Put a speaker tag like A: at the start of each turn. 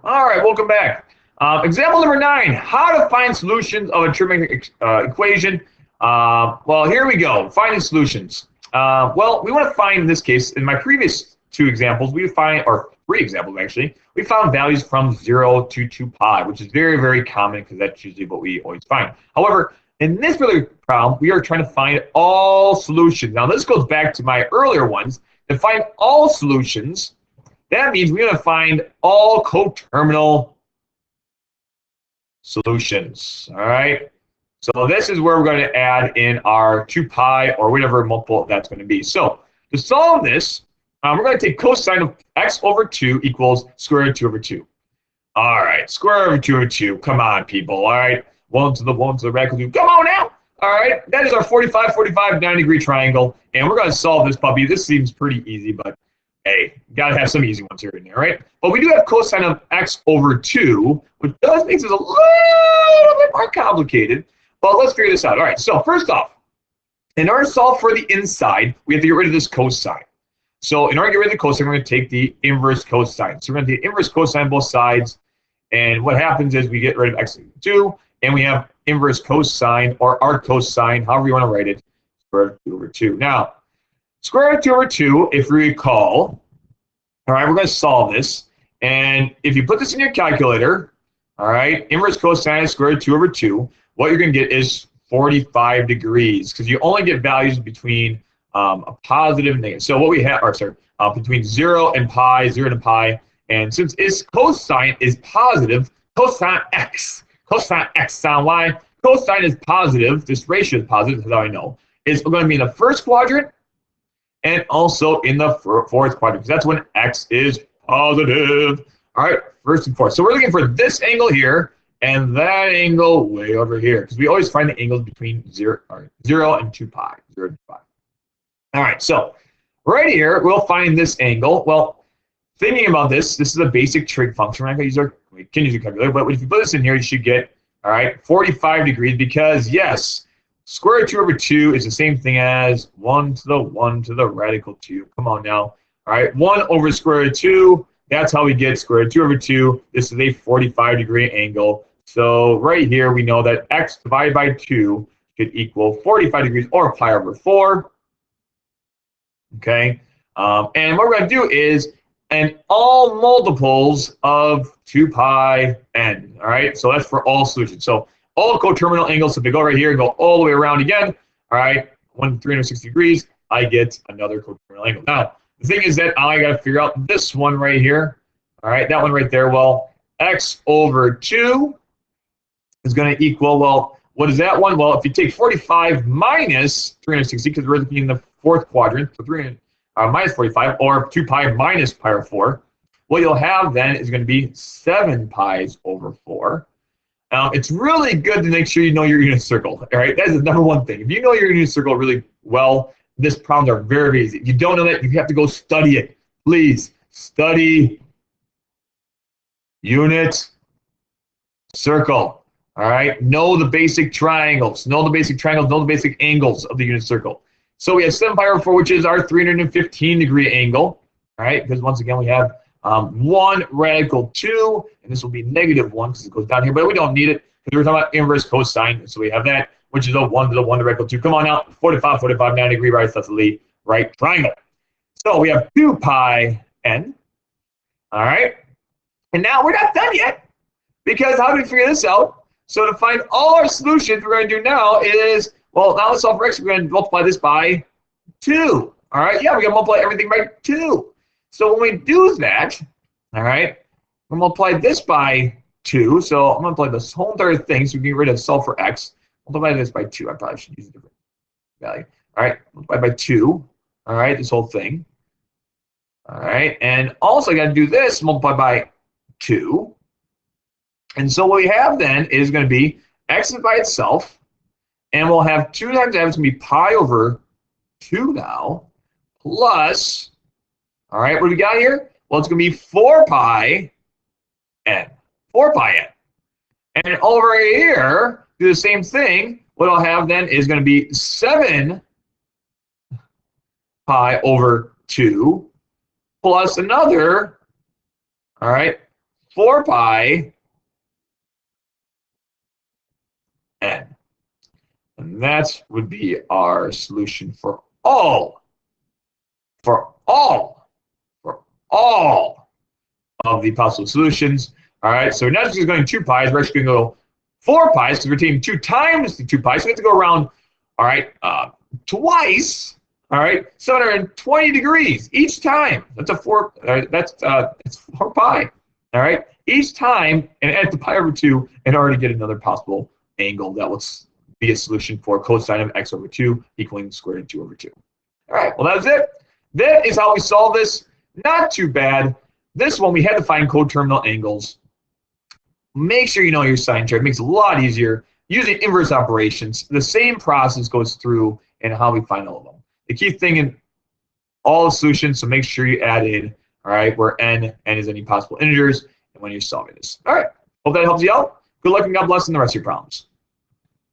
A: All right, welcome back. Example number 9, how to find solutions of a trigonometric equation. Well, here we go, finding solutions. Well, we want to find, in this case, in my previous 2 examples, or 3 examples actually, we found values from 0 to 2 pi, which is very, very common because that's usually what we always find. However, in this particular problem, we are trying to find all solutions. Now, this goes back to my earlier ones. To find all solutions, that means we're going to find all coterminal solutions, all right? So this is where we're going to add in our 2 pi or whatever multiple that's going to be. So to solve this, we're going to take cosine of x over 2 equals square root of 2 over 2. All right, square root of 2 over 2. Come on, people, all right? 1 to the radical 2. Come on now. All right, that is our 45, 45, 90-degree triangle, and we're going to solve this puppy. This seems pretty easy, but hey, got to have some easy ones here in there, right? But we do have cosine of x over 2, which does make this a little bit more complicated, but let's figure this out. All right, so first off, in order to solve for the inside, we have to get rid of this cosine. So in order to get rid of the cosine, we're going to take the inverse cosine. So we're going to take inverse cosine on both sides, and what happens is we get rid of x equals 2, and we have inverse cosine, or arc cosine, however you want to write it, square root of 2 over 2. Now, square root of 2 over 2, if you recall, all right, we're going to solve this. And if you put this in your calculator, all right, inverse cosine is square root of 2 over 2, what you're going to get is 45 degrees, because you only get values between a positive and negative. So what we have, between 0 and pi, 0 to pi, and since its cosine is positive, cosine x sine y, cosine is positive, this ratio is positive, that's how I know, is going to be in the first quadrant and also in the fourth quadrant, because that's when x is positive. All right, first and fourth. So we're looking for this angle here and that angle way over here, because we always find the angles between 0 and 2 pi, 0 to 5. All right, so right here, we'll find this angle. Well, thinking about this is a basic trig function. We can use a calculator, but if you put this in here, you should get, all right, 45 degrees, because yes, square root of 2 over 2 is the same thing as 1 to the radical 2. Come on now. All right, 1 over square root of 2, that's how we get square root of 2 over 2. This is a 45-degree angle. So right here, we know that x divided by 2 should equal 45 degrees, or pi over 4. Okay, and what we're going to do is, and all multiples of 2 pi n, all right? So that's for all solutions. So all coterminal angles, so if they go right here and go all the way around again, all right, 360 degrees, I get another coterminal angle. Now, the thing is that I got to figure out this one right here, all right, that one right there. Well, x over 2 is going to equal, well, what is that one? Well, if you take 45 minus 360, because we're looking in the fourth quadrant, so minus 45, or 2 pi minus pi over 4, what you'll have then is going to be 7 pi's over 4. It's really good to make sure you know your unit circle, all right? That is the number one thing. If you know your unit circle really well, this problems are very, very easy. If you don't know that, you have to go study it. Please study unit circle, all right? Know the basic triangles. Know the basic triangles. Know the basic angles of the unit circle. So we have 7 pi over 4, which is our 315-degree angle, all right? Because once again, we have 1 radical 2, and this will be negative 1 because it goes down here, but we don't need it because we're talking about inverse cosine. So we have that, which is a 1 to the 1 to radical 2. Come on out, 45, 45, 90-degree right, so that's the lead right triangle. So we have 2 pi n, all right? And now we're not done yet, because how do we figure this out? So to find all our solutions, we're going to do now is, well, now let's solve for x. We're going to multiply this by 2. All right? Yeah, we're going to multiply everything by 2. So when we do that, all right, we'll multiply this by 2. So I'm going to multiply this whole entire thing. So we can get rid of solve for x. Multiply this by 2. I probably should use a different value. All right, multiply by 2. All right, this whole thing. All right, and also I got to do this, multiply by 2. And so what we have then is going to be x by itself. And we'll have 2 times that, it's going to be pi over 2 now, plus, all right, what do we got here? Well, it's going to be 4 pi n. 4 pi n. And over here, do the same thing. What I'll have then is going to be 7 pi over 2 plus another, all right, 4 pi n. And that would be our solution for all of the possible solutions. All right, so we're not just going 2 pi's, we're actually going to go 4 pi's because we're taking 2 times the 2 pi's. So we have to go around, all right, twice, all right, 720 degrees each time. That's a 4, it's 4 pi, all right, each time, and add the pi over 2 in order to get another possible angle that will be a solution for cosine of x over 2 equaling square root of 2 over 2. All right, well, that's it. That is how we solve this. Not too bad. This one, we had to find coterminal angles. Make sure you know your sign chart. It makes it a lot easier. Using inverse operations, the same process goes through and how we find all of them. The key thing in all the solutions, so make sure you add in, all right, where n is any possible integers, and when you're solving this. All right, hope that helps you out. Good luck and God bless in the rest of your problems.